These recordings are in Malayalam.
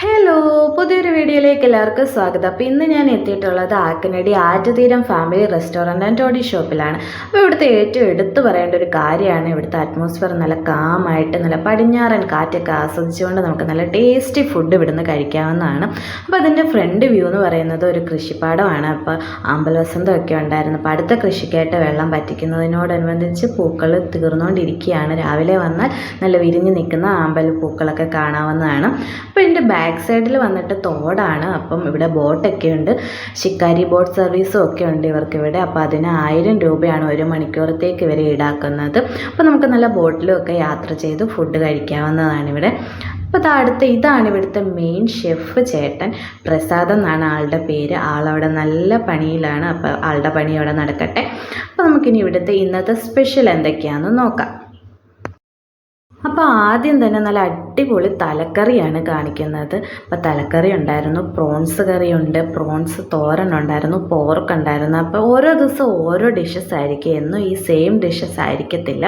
ഹലോ, പുതിയൊരു വീഡിയോയിലേക്ക് എല്ലാവർക്കും സ്വാഗതം. അപ്പോൾ ഇന്ന് ഞാൻ എത്തിയിട്ടുള്ളത് ആക്കനടി Attutheeram family restaurant and toddy ഷോപ്പിലാണ്. അപ്പോൾ ഇവിടുത്തെ ഏറ്റവും എടുത്തു പറയേണ്ട ഒരു കാര്യമാണ് ഇവിടുത്തെ അറ്റ്മോസ്ഫിയർ. നല്ല കാമായിട്ട് നല്ല പടിഞ്ഞാറൻ കാറ്റൊക്കെ ആസ്വദിച്ചുകൊണ്ട് നമുക്ക് നല്ല ടേസ്റ്റി ഫുഡ് ഇവിടുന്ന് കഴിക്കാവുന്നതാണ്. അപ്പോൾ അതിൻ്റെ ഫ്രണ്ട് വ്യൂ എന്ന് പറയുന്നത് ഒരു കൃഷിപ്പാടമാണ്. അപ്പോൾ അമ്പലവസന്തമൊക്കെ ഉണ്ടായിരുന്നു. അപ്പോൾ അടുത്ത കൃഷിക്കായിട്ട് വെള്ളം പറ്റിക്കുന്നതിനോടനുബന്ധിച്ച് പൂക്കൾ തീർന്നുകൊണ്ടിരിക്കുകയാണ്. രാവിലെ വന്നാൽ നല്ല വിരിഞ്ഞ് നിൽക്കുന്ന പൂക്കളൊക്കെ കാണാവുന്നതാണ്. അപ്പോൾ ഇതിൻ്റെ ബാക്ക് സൈഡിൽ വന്നിട്ട് തോടാണ്. അപ്പം ഇവിടെ ബോട്ടൊക്കെ ഉണ്ട്, ശിക്കാരി ബോട്ട് സർവീസും ഒക്കെ ഉണ്ട് ഇവർക്കിവിടെ. അപ്പോൾ അതിന് 1000 രൂപയാണ് 1 മണിക്കൂറത്തേക്ക് ഇവർ ഈടാക്കുന്നത്. അപ്പോൾ നമുക്ക് നല്ല ബോട്ടിലും ഒക്കെ യാത്ര ചെയ്ത് ഫുഡ് കഴിക്കാവുന്നതാണ് ഇവിടെ. അപ്പോൾ ഇതാണ് ഇവിടുത്തെ മെയിൻ ഷെഫ് ചേട്ടൻ. പ്രസാദ് എന്നാണ് ആളുടെ പേര്. ആളവിടെ നല്ല പണിയിലാണ്. അപ്പോൾ ആളുടെ പണി അവിടെ നടക്കട്ടെ. അപ്പോൾ നമുക്കിനി ഇവിടുത്തെ ഇന്നത്തെ സ്പെഷ്യൽ എന്തൊക്കെയാണെന്ന് നോക്കാം. അപ്പോൾ ആദ്യം തന്നെ നല്ല അടിപൊളി തലക്കറിയാണ് കാണിക്കുന്നത്. അപ്പോൾ തലക്കറി ഉണ്ടായിരുന്നു, പ്രോൺസ് കറിയുണ്ട്, പ്രോൺസ് തോരൻ ഉണ്ടായിരുന്നു, പോർക്ക് ഉണ്ടായിരുന്നു. അപ്പോൾ ഓരോ ദിവസം ഓരോ ഡിഷസ് ആയിരിക്കും, എന്നും ഈ സെയിം ഡിഷസ് ആയിരിക്കത്തില്ല.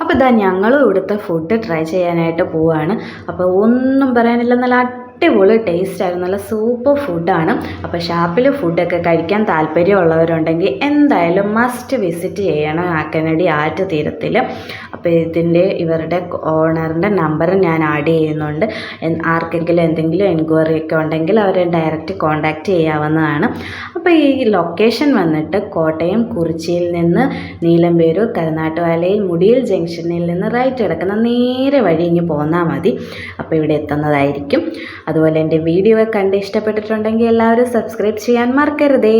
അപ്പോൾ ഞങ്ങളും ഇവിടുത്തെ ഫുഡ് ട്രൈ ചെയ്യാനായിട്ട് പോവുകയാണ്. അപ്പോൾ ഒന്നും പറയാനില്ല, നല്ല അടിപൊളി ടേസ്റ്റ് ആയിരുന്നു, നല്ല സൂപ്പർ ഫുഡാണ്. അപ്പോൾ ഷാപ്പിൽ ഫുഡൊക്കെ കഴിക്കാൻ താല്പര്യമുള്ളവരുണ്ടെങ്കിൽ എന്തായാലും മസ്റ്റ് വിസിറ്റ് ചെയ്യണം ആക്കനടി ആറ്റുതീരത്തിൽ. അപ്പോൾ ഇവരുടെ ഓണറിൻ്റെ നമ്പർ ഞാൻ ആഡ് ചെയ്യുന്നുണ്ട്. ആർക്കെങ്കിലും എന്തെങ്കിലും എൻക്വയറി ഒക്കെ ഉണ്ടെങ്കിൽ അവരെ ഡയറക്റ്റ് കോൺടാക്റ്റ് ചെയ്യാവുന്നതാണ്. അപ്പോൾ ഈ ലൊക്കേഷൻ വന്നിട്ട് കോട്ടയം കുറിച്ചിയിൽ നിന്ന് നീലമ്പേരൂർ കരുനാട്ടുവാലയിൽ മുടിയിൽ ജംഗ്ഷനിൽ നിന്ന് റൈറ്റ് കിടക്കുന്ന നേരെ വഴി ഇങ്ങ് പോന്നാൽ മതി. അപ്പോൾ ഇവിടെ എത്തുന്നതായിരിക്കും. അതുപോലെ എൻ്റെ വീഡിയോ കണ്ട് ഇഷ്ടപ്പെട്ടിട്ടുണ്ടെങ്കിൽ എല്ലാവരും സബ്സ്ക്രൈബ് ചെയ്യാൻ മറക്കരുതേ.